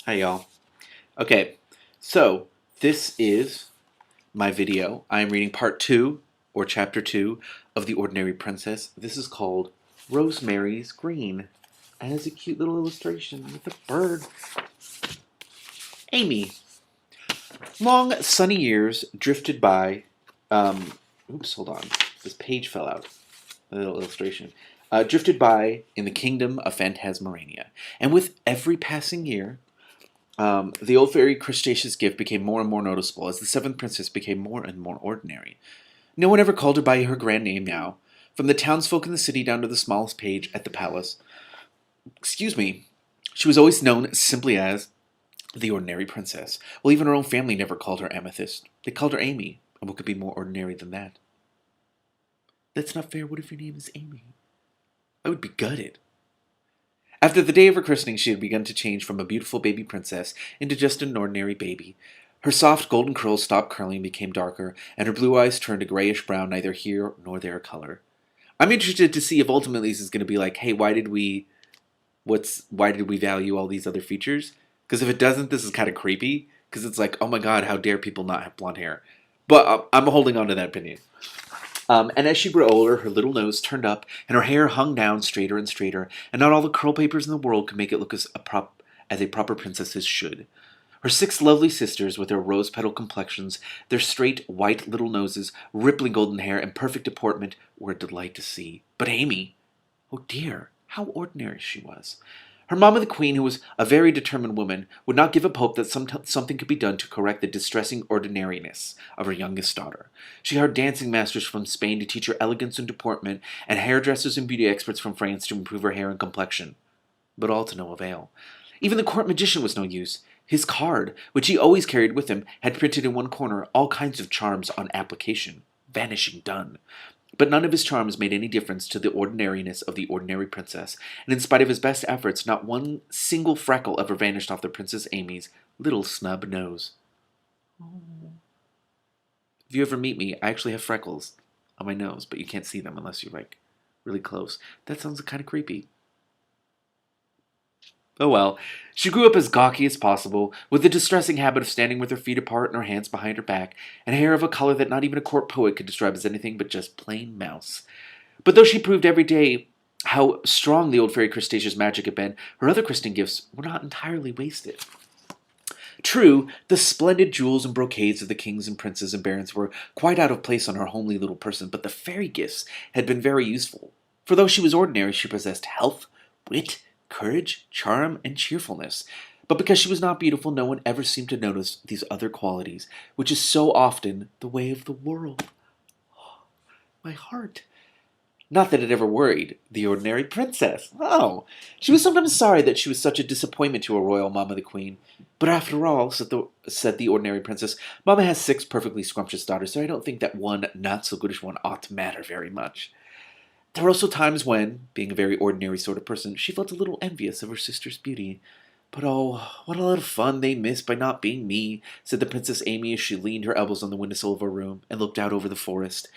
Hi, y'all. Okay, so this is my video. I am reading part two, or chapter two, of The Ordinary Princess. This is called Rosemary's Green. And has a cute little illustration with a bird. Amy. Long sunny years drifted by. Oops, hold on. This page fell out. A little illustration. Drifted by in the kingdom of Phantasmarania. And with every passing year, the old fairy Crustatia's gift became more and more noticeable as the seventh princess became more and more ordinary. No one ever called her by her grand name now, from the townsfolk in the city down to the smallest page at the palace. Excuse me. She was always known simply as the ordinary princess. Well, even her own family never called her Amethyst. They called her Amy, and what could be more ordinary than that? That's not fair. What if your name is Amy? I would be gutted. After the day of her christening, she had begun to change from a beautiful baby princess into just an ordinary baby. Her soft golden curls stopped curling and became darker, and her blue eyes turned a grayish brown, neither here nor there color. I'm interested to see if ultimately this is going to be like, hey, why did we value all these other features? Because if it doesn't, this is kind of creepy. Because it's like, oh my god, how dare people not have blonde hair? But I'm holding on to that opinion. And as she grew older, her little nose turned up, and her hair hung down straighter and straighter, and not all the curl papers in the world could make it look as a proper princess's should. Her six lovely sisters, with their rose-petal complexions, their straight, white little noses, rippling golden hair, and perfect deportment, were a delight to see. But Amy, oh dear, how ordinary she was. Her mamma, the queen, who was a very determined woman, would not give up hope that something could be done to correct the distressing ordinariness of her youngest daughter. She hired dancing masters from Spain to teach her elegance and deportment, and hairdressers and beauty experts from France to improve her hair and complexion. But all to no avail. Even the court magician was no use. His card, which he always carried with him, had printed in one corner all kinds of charms on application. Vanishing done. But none of his charms made any difference to the ordinariness of the ordinary princess, and in spite of his best efforts, not one single freckle ever vanished off the Princess Amy's little snub nose. If you ever meet me, I actually have freckles on my nose, but you can't see them unless you're, like, really close. That sounds kind of creepy. Oh well, she grew up as gawky as possible, with the distressing habit of standing with her feet apart and her hands behind her back, and hair of a color that not even a court poet could describe as anything but just plain mouse. But though she proved every day how strong the old fairy Crustatia's magic had been, her other christening gifts were not entirely wasted. True, the splendid jewels and brocades of the kings and princes and barons were quite out of place on her homely little person, but the fairy gifts had been very useful. For though she was ordinary, she possessed health, wit, courage, charm, and cheerfulness. But because she was not beautiful, no one ever seemed to notice these other qualities, which is so often the way of the world. My heart. Not that it ever worried the ordinary princess. Oh, she was sometimes sorry that she was such a disappointment to her royal mamma, the queen. But after all, said the ordinary princess, mamma has six perfectly scrumptious daughters, so I don't think that one not-so-goodish one ought to matter very much. There were also times when, being a very ordinary sort of person, she felt a little envious of her sister's beauty. But oh, what a lot of fun they missed by not being me, said the Princess Amy as she leaned her elbows on the windowsill of her room and looked out over the forest.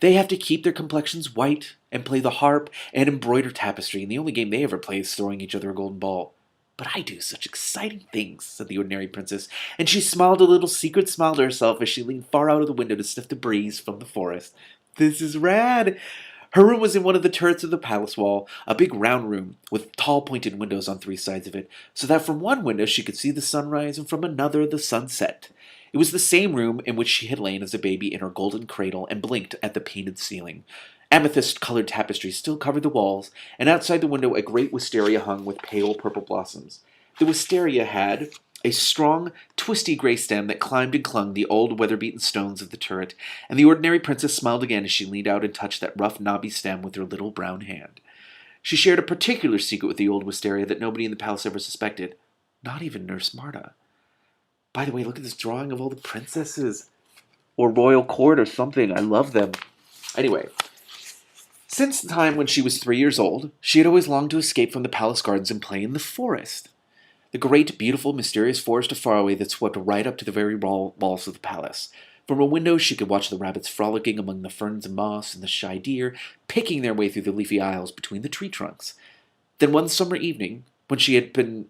They have to keep their complexions white, and play the harp, and embroider tapestry, and the only game they ever play is throwing each other a golden ball. But I do such exciting things, said the ordinary princess, and she smiled a little secret smile to herself as she leaned far out of the window to sniff the breeze from the forest. This is rad! Her room was in one of the turrets of the palace wall, a big round room with tall pointed windows on three sides of it, so that from one window she could see the sunrise and from another the sunset. It was the same room in which she had lain as a baby in her golden cradle and blinked at the painted ceiling. Amethyst-colored tapestry still covered the walls, and outside the window a great wisteria hung with pale purple blossoms. The wisteria had a strong, twisty gray stem that climbed and clung the old weather-beaten stones of the turret, and the ordinary princess smiled again as she leaned out and touched that rough, knobby stem with her little brown hand. She shared a particular secret with the old wisteria that nobody in the palace ever suspected, not even Nurse Marta. By the way, look at this drawing of all the princesses, or royal court or something. I love them. Anyway, since the time when she was 3 years old, she had always longed to escape from the palace gardens and play in the forest. The great, beautiful, mysterious forest of Faraway that swept right up to the very walls of the palace. From a window she could watch the rabbits frolicking among the ferns and moss, and the shy deer picking their way through the leafy aisles between the tree trunks. Then one summer evening, when she had been